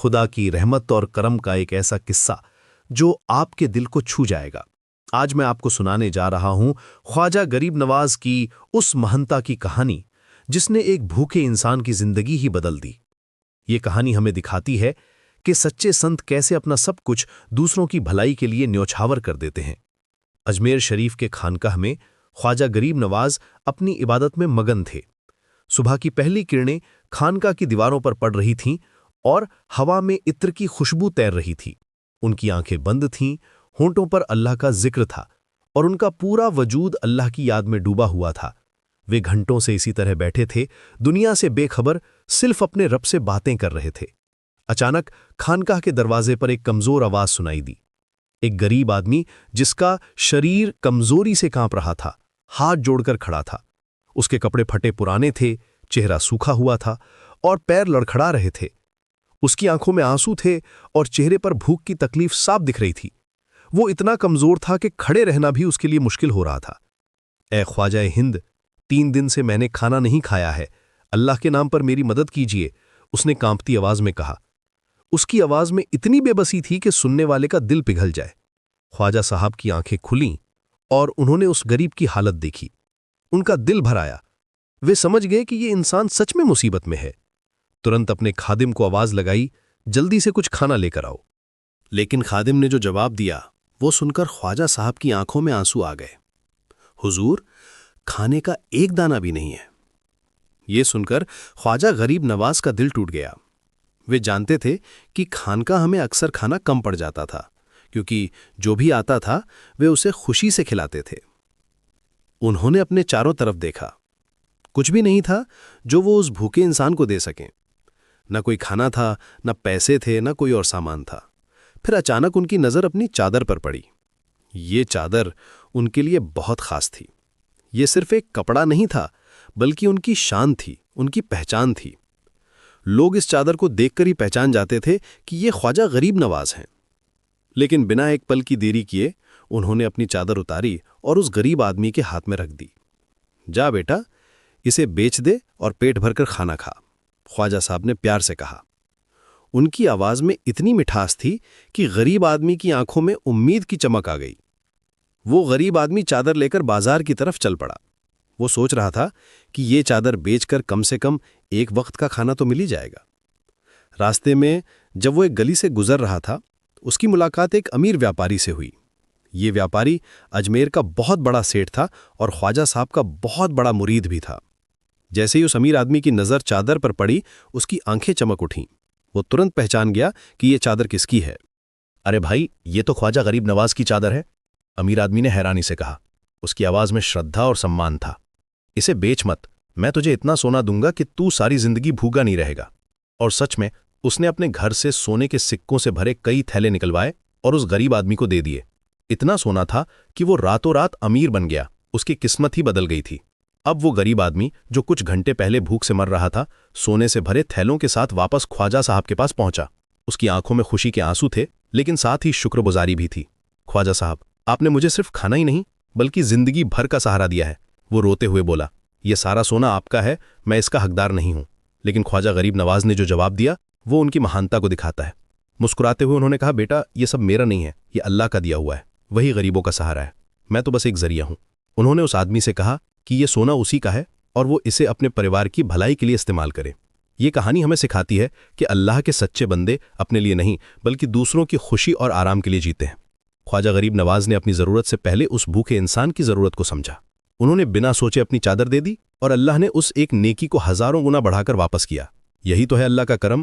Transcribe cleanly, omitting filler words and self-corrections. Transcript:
खुदा की रहमत और करम का एक ऐसा किस्सा जो आपके दिल को छू जाएगा। आज मैं आपको सुनाने जा रहा हूं ख्वाजा गरीब नवाज की उस महंता की कहानी जिसने एक भूखे इंसान की जिंदगी ही बदल दी। ये कहानी हमें दिखाती है कि सच्चे संत कैसे अपना सब कुछ दूसरों की भलाई के लिए न्योछावर कर देते हैं। अजमेर शरीफ के खानकाह में ख्वाजा गरीब नवाज अपनी इबादत में मगन थे। सुबह की पहली किरणें खानका की दीवारों पर पड़ रही थीं और हवा में इत्र की खुशबू तैर रही थी। उनकी आंखें बंद थीं, होंठों पर अल्लाह का जिक्र था और उनका पूरा वजूद अल्लाह की याद में डूबा हुआ था। वे घंटों से इसी तरह बैठे थे, दुनिया से बेखबर, सिर्फ अपने रब से बातें कर रहे थे। अचानक खानकाह के दरवाजे पर एक कमजोर आवाज सुनाई दी। एक गरीब आदमी जिसका शरीर कमजोरी से कांप रहा था, हाथ जोड़कर खड़ा था। उसके कपड़े फटे पुराने थे, चेहरा सूखा हुआ था और पैर लड़खड़ा रहे थे। उसकी आंखों में आंसू थे और चेहरे पर भूख की तकलीफ साफ दिख रही थी। वो इतना कमजोर था कि खड़े रहना भी उसके लिए मुश्किल हो रहा था। ए ख्वाजा हिंद, 3 दिन से मैंने खाना नहीं खाया है, अल्लाह के नाम पर मेरी मदद कीजिए, उसने कांपती आवाज में कहा। उसकी आवाज में इतनी बेबसी थी कि सुनने वाले का दिल पिघल जाए। ख्वाजा साहब की आंखें खुलीं और उन्होंने उस गरीब की हालत देखी। उनका दिल भर आया। वे समझ गए कि ये इंसान सच में मुसीबत में है। तुरंत अपने खादिम को आवाज लगाई, जल्दी से कुछ खाना लेकर आओ। लेकिन खादिम ने जो जवाब दिया वो सुनकर ख्वाजा साहब की आंखों में आंसू आ गए। हुजूर, खाने का एक दाना भी नहीं है। ये सुनकर ख्वाजा गरीब नवाज का दिल टूट गया। वे जानते थे कि खानका हमें अक्सर खाना कम पड़ जाता था, क्योंकि जो भी आता था वे उसे खुशी से खिलाते थे। उन्होंने अपने चारों तरफ देखा। कुछ भी नहीं था जो वो उस भूखे इंसान को दे सकें। न कोई खाना था, न पैसे थे, न कोई और सामान था। फिर अचानक उनकी नज़र अपनी चादर पर पड़ी। ये चादर उनके लिए बहुत खास थी। ये सिर्फ एक कपड़ा नहीं था, बल्कि उनकी शान थी, उनकी पहचान थी। लोग इस चादर को देखकर ही पहचान जाते थे कि ये ख्वाजा गरीब नवाज हैं। लेकिन बिना एक पल की देरी किए उन्होंने अपनी चादर उतारी और उस गरीब आदमी के हाथ में रख दी। जा बेटा, इसे बेच दे और पेट भरकर खाना खा, ख्वाजा साहब ने प्यार से कहा। उनकी आवाज में इतनी मिठास थी कि गरीब आदमी की आंखों में उम्मीद की चमक आ गई। वो गरीब आदमी चादर लेकर बाजार की तरफ चल पड़ा। वो सोच रहा था कि ये चादर बेचकर कम से कम एक वक्त का खाना तो मिल ही जाएगा। रास्ते में जब वो एक गली से गुजर रहा था, उसकी मुलाकात एक अमीर व्यापारी से हुई। ये व्यापारी अजमेर का बहुत बड़ा सेठ था और ख्वाजा साहब का बहुत बड़ा मुरीद भी था। जैसे ही उस अमीर आदमी की नज़र चादर पर पड़ी, उसकी आंखें चमक उठीं। वो तुरंत पहचान गया कि ये चादर किसकी है। अरे भाई, ये तो ख्वाजा गरीब नवाज की चादर है, अमीर आदमी ने हैरानी से कहा। उसकी आवाज में श्रद्धा और सम्मान था। इसे बेच मत, मैं तुझे इतना सोना दूंगा कि तू सारी जिंदगी भूखा नहीं रहेगा। और सच में उसने अपने घर से सोने के सिक्कों से भरे कई थैले निकलवाए और उस गरीब आदमी को दे दिए। इतना सोना था कि वो रातों रात अमीर बन गया। उसकी किस्मत ही बदल गई थी। अब वो गरीब आदमी जो कुछ घंटे पहले भूख से मर रहा था, सोने से भरे थैलों के साथ वापस ख्वाजा साहब के पास पहुंचा। उसकी आंखों में खुशी के आंसू थे, लेकिन साथ ही शुक्रगुजारी भी थी। ख्वाजा साहब, आपने मुझे सिर्फ खाना ही नहीं बल्कि जिंदगी भर का सहारा दिया है, वो रोते हुए बोला। ये सारा सोना आपका है, मैं इसका हकदार नहीं हूं। लेकिन ख्वाजा गरीब नवाज ने जो जवाब दिया वो उनकी महानता को दिखाता है। मुस्कुराते हुए उन्होंने कहा, बेटा, ये सब मेरा नहीं है, ये अल्लाह का दिया हुआ है। वही गरीबों का सहारा है, मैं तो बस एक जरिया हूं। उन्होंने उस आदमी से कहा कि ये सोना उसी का है और वो इसे अपने परिवार की भलाई के लिए इस्तेमाल करे। ये कहानी हमें सिखाती है कि अल्लाह के सच्चे बंदे अपने लिए नहीं बल्कि दूसरों की खुशी और आराम के लिए जीते हैं। ख्वाजा गरीब नवाज ने अपनी ज़रूरत से पहले उस भूखे इंसान की ज़रूरत को समझा। उन्होंने बिना सोचे अपनी चादर दे दी और अल्लाह ने उस एक नेकी को हज़ारों गुना बढ़ाकर वापस किया। यही तो है अल्लाह का करम।